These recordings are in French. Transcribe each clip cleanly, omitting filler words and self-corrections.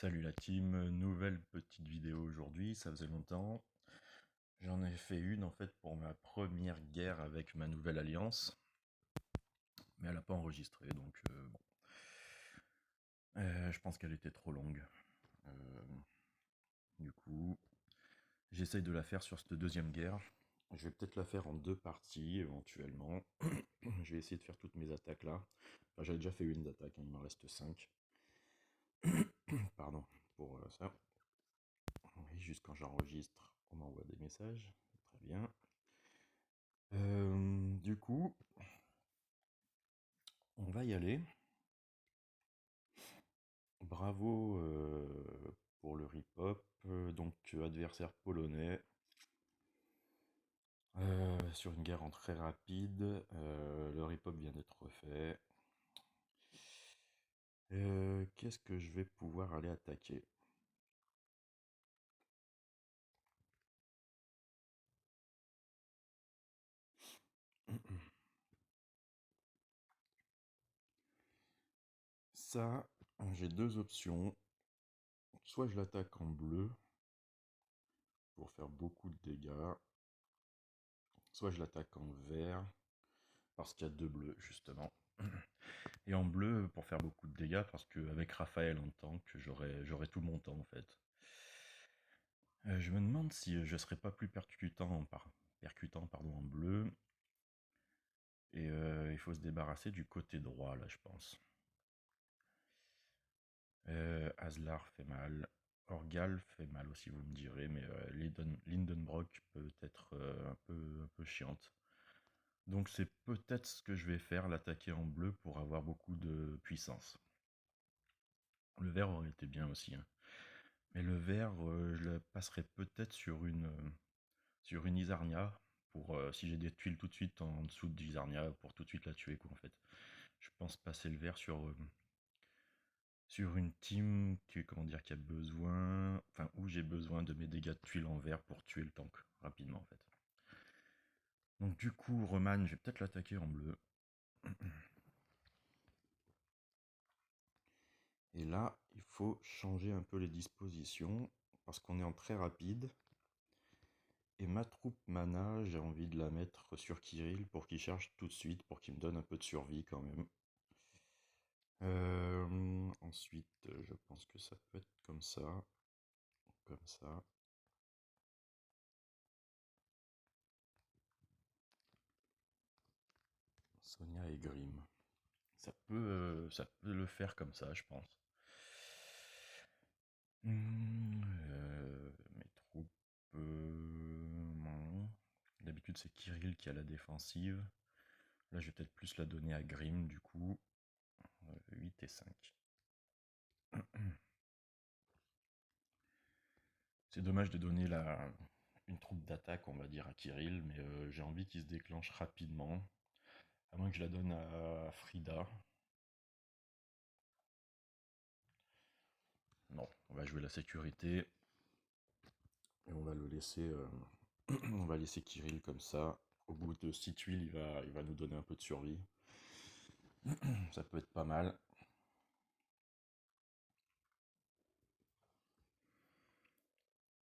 Salut la team, nouvelle petite vidéo aujourd'hui, ça faisait longtemps. J'en ai fait une en fait pour ma première guerre avec ma nouvelle alliance, mais elle n'a pas enregistré donc bon. Je pense qu'elle était trop longue. Euh, du coup, j'essaye de la faire sur cette deuxième guerre. Je vais peut-être la faire en deux parties éventuellement. Je vais essayer de faire toutes mes attaques là. Enfin, j'avais déjà fait une d'attaque, hein, il m'en reste 5. Pardon pour ça. Oui, juste quand j'enregistre, on m'envoie des messages. Très bien. Du coup, on va y aller. Bravo pour le rip-hop. Donc, adversaire polonais. Sur une guerre en très rapide. Le rip-hop vient d'être fait. Qu'est-ce que je vais pouvoir aller attaquer? Ça, j'ai deux options. Soit je l'attaque en bleu pour faire beaucoup de dégâts. Soit je l'attaque en vert parce qu'il y a deux bleus justement. Et en bleu pour faire beaucoup de dégâts parce qu'avec Raphaël en tank, j'aurais tout mon temps en fait. Je me demande si je serais pas plus percutant en bleu. Et il faut se débarrasser du côté droit là je pense. Aslar fait mal. Orgal fait mal aussi vous me direz, mais Lindenbrock peut être un peu chiante. Donc c'est peut-être ce que je vais faire, l'attaquer en bleu pour avoir beaucoup de puissance. Le vert aurait été bien aussi, hein. Mais le vert, je le passerai peut-être sur une Isarnia, pour si j'ai des tuiles tout de suite en dessous d'Isarnia, pour tout de suite la tuer quoi en fait. Je pense passer le vert sur une team comment dire, qui a besoin, enfin où j'ai besoin de mes dégâts de tuiles en vert pour tuer le tank rapidement en fait. Donc du coup Roman, je vais peut-être l'attaquer en bleu. Et là, il faut changer un peu les dispositions parce qu'on est en très rapide. Et ma troupe mana, j'ai envie de la mettre sur Kirill pour qu'il charge tout de suite, pour qu'il me donne un peu de survie quand même. Ensuite, je pense que ça peut être comme ça. Comme ça. Sonia et Grim. Ça peut le faire comme ça, je pense. Mes troupes... non. D'habitude, c'est Kirill qui a la défensive. Là, je vais peut-être plus la donner à Grim, du coup. 8 et 5. C'est dommage de donner une troupe d'attaque, on va dire, à Kirill, mais j'ai envie qu'il se déclenche rapidement. À moins que je la donne à Frida. Non, on va jouer la sécurité. Et on va le laisser... on va laisser Kirill comme ça. Au bout de 6 tuiles, il va nous donner un peu de survie. Ça peut être pas mal.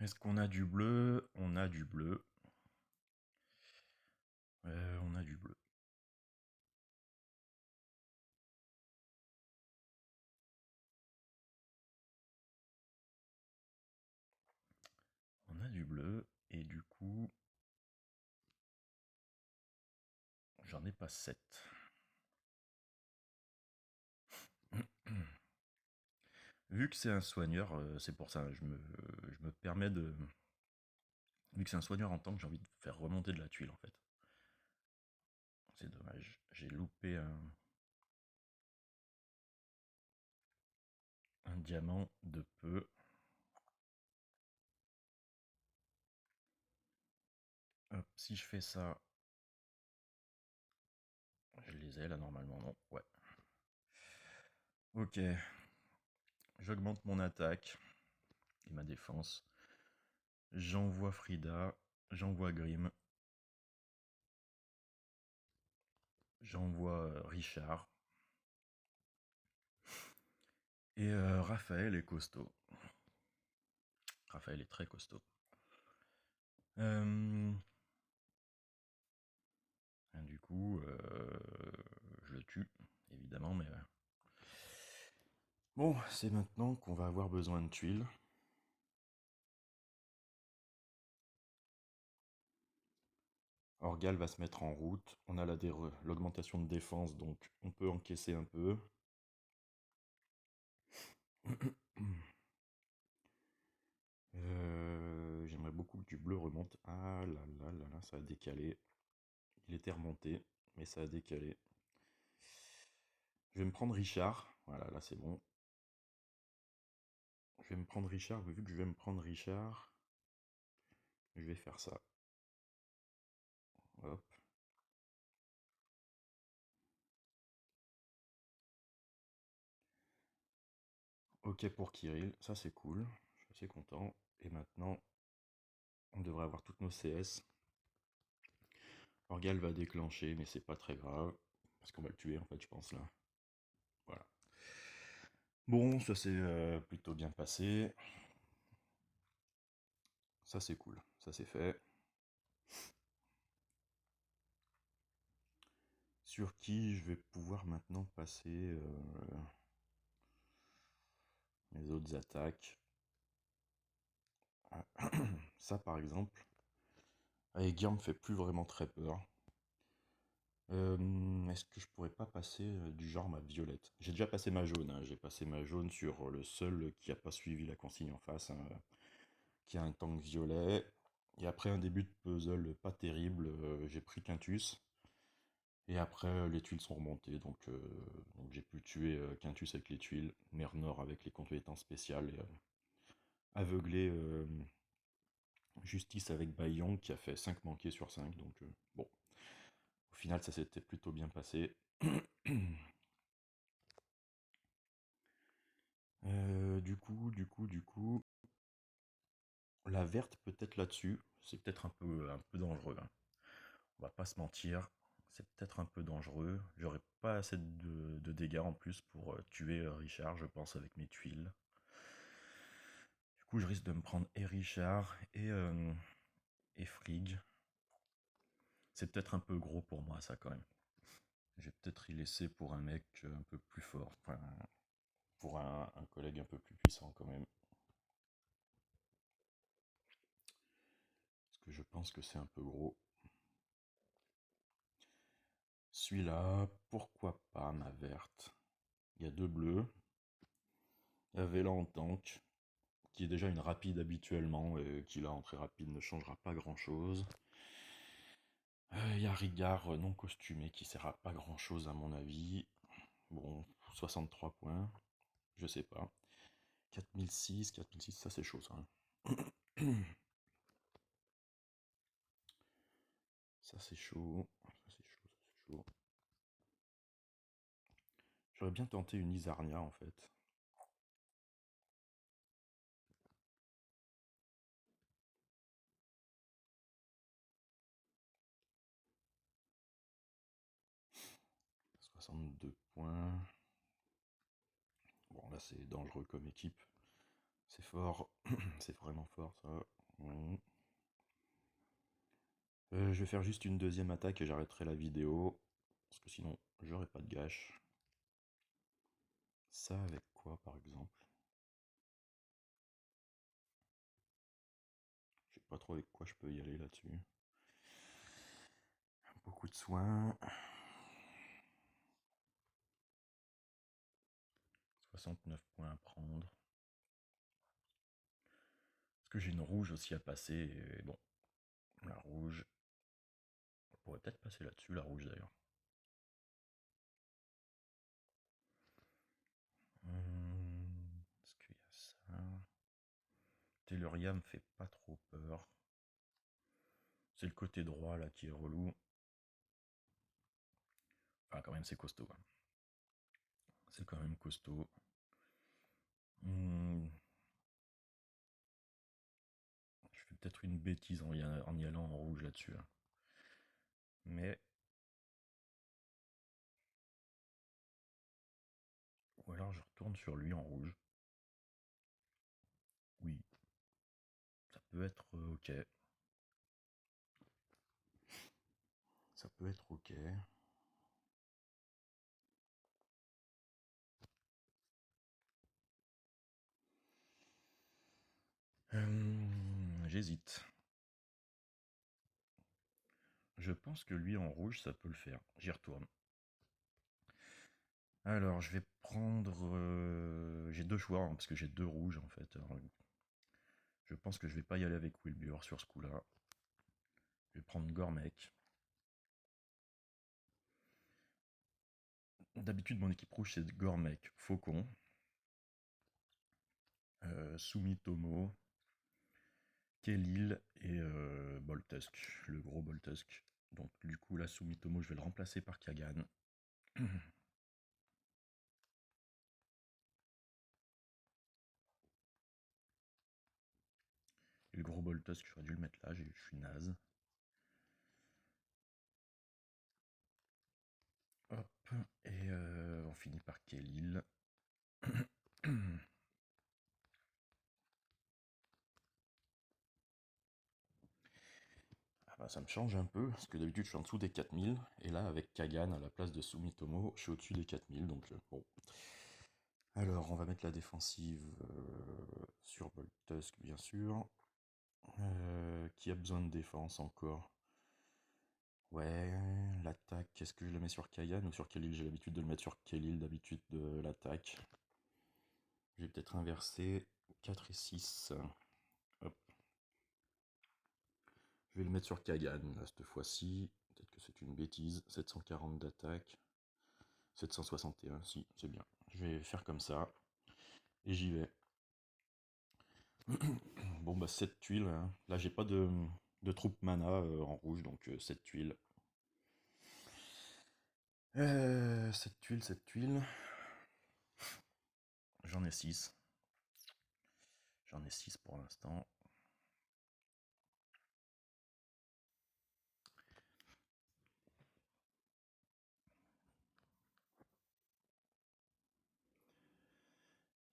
Est-ce qu'on a du bleu? On a du bleu. On a du bleu. On a du bleu. Et du coup... J'en ai pas 7. Vu que c'est un soigneur, c'est pour ça, je me permets de... Vu que c'est un soigneur en tank, j'ai envie de faire remonter de la tuile en fait. C'est dommage, j'ai loupé un diamant de peu. Hop, si je fais ça, je les ai là normalement, non? Ouais. Ok, j'augmente mon attaque et ma défense. J'envoie Frida, j'envoie Grim, j'envoie Richard. Et Raphaël est costaud. Raphaël est très costaud. Du coup, je le tue, évidemment, mais... Bon, c'est maintenant qu'on va avoir besoin de tuiles. Orgal va se mettre en route. On a l'augmentation de défense, donc on peut encaisser un peu. J'aimerais beaucoup que du bleu remonte. Ah là là là là, ça a décalé. Il était remonté, mais ça a décalé. Je vais me prendre Richard. Voilà, là c'est bon. Je vais me prendre Richard. Vu que je vais me prendre Richard, je vais faire ça. Hop. Ok pour Kirill, ça c'est cool. Je suis assez content. Et maintenant, on devrait avoir toutes nos CS. Orgal va déclencher, mais c'est pas très grave. Parce qu'on va le tuer en fait, je pense là. Voilà. Bon, ça s'est plutôt bien passé. Ça c'est cool, ça c'est fait. Sur qui je vais pouvoir maintenant passer mes autres attaques. Ça par exemple, Aegir me fait plus vraiment très peur. Est-ce que je pourrais pas passer du genre ma violette? J'ai déjà passé ma jaune, hein. J'ai passé ma jaune sur le seul qui a pas suivi la consigne en face, hein, qui a un tank violet. Et après un début de puzzle pas terrible, j'ai pris Quintus. Et après les tuiles sont remontées, donc j'ai pu tuer Quintus avec les tuiles, Mer Nord avec les compétences spéciales, et aveugler Justice avec Bayon qui a fait 5 manqués sur 5, donc bon. Au final ça s'était plutôt bien passé. Du coup, la verte peut-être là-dessus, c'est peut-être un peu dangereux, hein. On va pas se mentir, c'est peut-être un peu dangereux. J'aurais pas assez de dégâts en plus pour tuer Richard, je pense, avec mes tuiles. Du coup, je risque de me prendre et Richard et Frigg. C'est peut-être un peu gros pour moi, ça, quand même. Je vais peut-être y laisser pour un mec un peu plus fort. Enfin, pour un collègue un peu plus puissant, quand même. Parce que je pense que c'est un peu gros. Celui-là, pourquoi pas ma verte? Il y a 2 bleus. Il y a Vela en tank, qui est déjà une rapide habituellement, et qui là en très rapide ne changera pas grand-chose. Il y a Rigard non costumé qui sert à pas grand-chose à mon avis. Bon, 63 points, je sais pas. 4006, ça c'est chaud ça, hein. Ça c'est chaud, ça c'est chaud, ça c'est chaud. J'aurais bien tenté une Isarnia en fait. « 62 points. Bon là c'est dangereux comme équipe. C'est fort, c'est vraiment fort ça. Ouais. Je vais faire juste une deuxième attaque et j'arrêterai la vidéo. Parce que sinon j'aurai pas de gâche. Ça avec quoi par exemple? Je sais pas trop avec quoi je peux y aller là-dessus. Beaucoup de soins. 69 points à prendre. Est-ce que j'ai une rouge aussi à passer? Et bon, la rouge. On pourrait peut-être passer là-dessus, la rouge d'ailleurs. Est-ce qu'il y a ça? Telluria me fait pas trop peur. C'est le côté droit là qui est relou. Enfin, quand même, c'est costaud, hein. C'est quand même costaud. Je fais peut-être une bêtise en y allant en rouge là-dessus, hein. Mais. Ou alors je retourne sur lui en rouge. Oui, ça peut être ok. Ça peut être ok. J'hésite. Je pense que lui en rouge, ça peut le faire. J'y retourne. Alors, je vais prendre... j'ai deux choix, hein, parce que j'ai deux rouges, en fait. Alors, je pense que je vais pas y aller avec Wilbur sur ce coup-là. Je vais prendre Gormek. D'habitude, mon équipe rouge, c'est Gormek, Faucon, Sumitomo, Kelil et Boltusk, le gros Boltusk. Donc, du coup, là, Sumitomo, je vais le remplacer par Kagan. Et le gros Boltusk, j'aurais dû le mettre là, je suis naze. Hop, et on finit par Kelil. Ah bah, ça me change un peu, parce que d'habitude je suis en dessous des 4000, et là avec Kagan à la place de Sumitomo, je suis au-dessus des 4000, donc bon. Alors on va mettre la défensive sur Boltusk bien sûr. Qui a besoin de défense encore? Ouais, l'attaque, est-ce que je le mets sur Kagan ou sur Kelil? J'ai l'habitude de le mettre sur Kelil d'habitude de l'attaque. Je vais peut-être inverser 4 et 6. Hop. Je vais le mettre sur Kagan là, cette fois-ci. Peut-être que c'est une bêtise. 740 d'attaque. 761, si, c'est bien. Je vais faire comme ça. Et j'y vais. Bon, bah, 7 tuiles, hein. Là, j'ai pas de troupes mana en rouge, donc 7 tuiles. 7 tuiles, 7 tuiles. J'en ai 6. J'en ai 6 pour l'instant.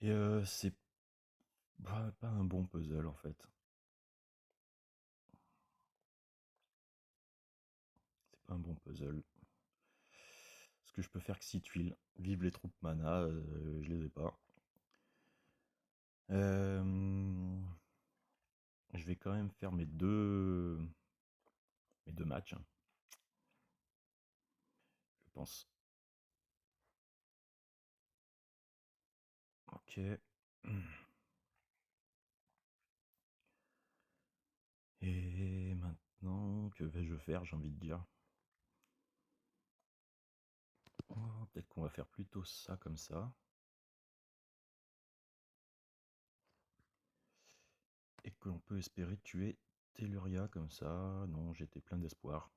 Et c'est pas un bon puzzle en fait. C'est pas un bon puzzle. Parce que je peux faire que 6 tuiles. Vive les troupes mana, je les ai pas. Je vais quand même faire mes deux matchs, hein, je pense. Ok. Et maintenant, que vais-je faire, j'ai envie de dire. Oh, peut-être qu'on va faire plutôt ça comme ça. Et que l'on peut espérer tuer Telluria comme ça. Non, j'étais plein d'espoir.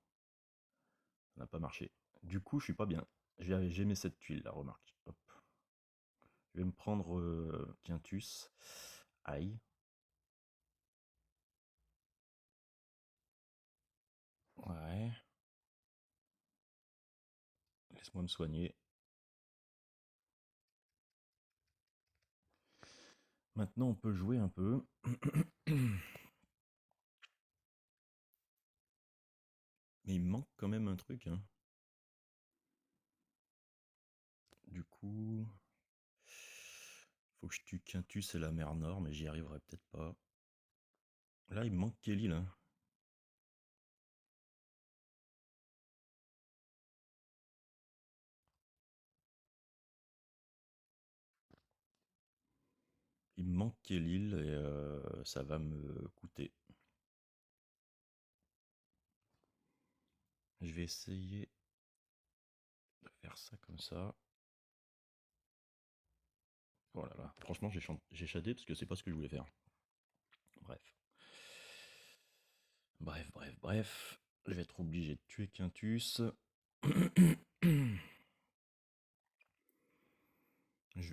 Ça n'a pas marché. Du coup, je suis pas bien. J'ai mis cette tuile, la remarque. Hop. Je vais me prendre Quintus. Aïe. Ouais. Laisse-moi me soigner. Maintenant, on peut jouer un peu. Mais il me manque quand même un truc, hein. Du coup, faut que je tue Quintus et la mer Nord, mais j'y arriverai peut-être pas. Là, il me manque Kelly, là. Il me manque Kelly et ça va me coûter. Je vais essayer de faire ça comme ça. Voilà, là. Franchement, j'ai shadé parce que c'est pas ce que je voulais faire. Bref. Bref. Je vais être obligé de tuer Quintus. Je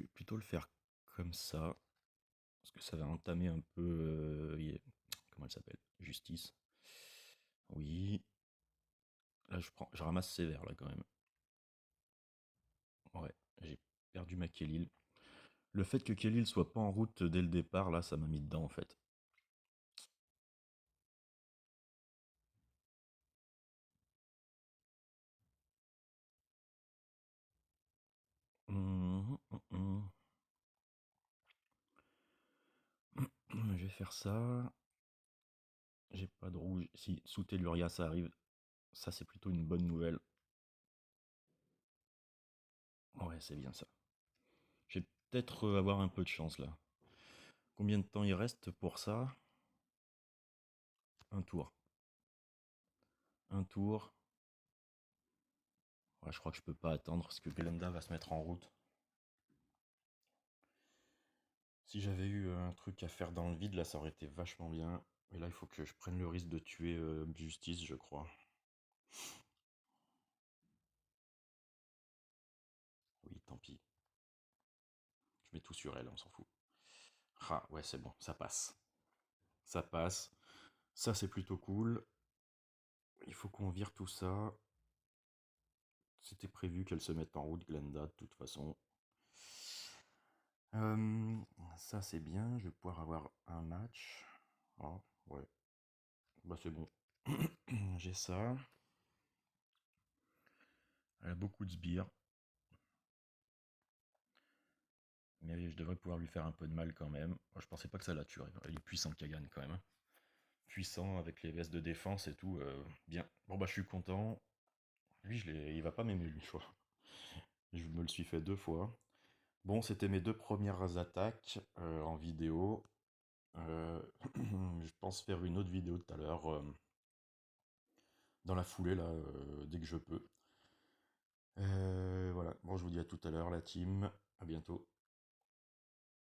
vais plutôt le faire comme ça. Parce que ça va entamer un peu... comment elle s'appelle? Justice. Oui. Là, je ramasse sévère, là, quand même. Ouais, j'ai perdu ma Kelil. Le fait que Kelly soit pas en route dès le départ, là, ça m'a mis dedans en fait. Hum, hum, hum. Je vais faire ça. J'ai pas de rouge. Si, sous Telluria ça arrive. Ça, c'est plutôt une bonne nouvelle. Ouais, c'est bien ça. Je vais peut-être avoir un peu de chance là. Combien de temps il reste pour ça? Un tour. Un tour. Ouais, je crois que je peux pas attendre parce que Glenda va se mettre en route. Si j'avais eu un truc à faire dans le vide, là, ça aurait été vachement bien. Mais là, il faut que je prenne le risque de tuer Justice, je crois. Oui, tant pis. Je mets tout sur elle, on s'en fout. Ah, ouais, c'est bon, ça passe. Ça passe. Ça, c'est plutôt cool. Il faut qu'on vire tout ça. C'était prévu qu'elle se mette en route, Glenda, de toute façon. Euh, Ça, c'est bien. Je vais pouvoir avoir un match. Ah, ouais. Bah, c'est bon. J'ai ça. Elle a beaucoup de sbires. Mais je devrais pouvoir lui faire un peu de mal quand même. Moi, je pensais pas que ça la tuerait. Il est puissant, Kagan, quand même. Puissant avec les vestes de défense et tout. Bien. Bon, bah, je suis content. Lui, il va pas m'aimer, lui, je crois. Je me le suis fait 2 fois. Bon, c'était mes 2 premières attaques en vidéo. Je pense faire une autre vidéo tout à l'heure, dans la foulée, là, dès que je peux. Voilà. Bon, je vous dis à tout à l'heure, la team. À bientôt.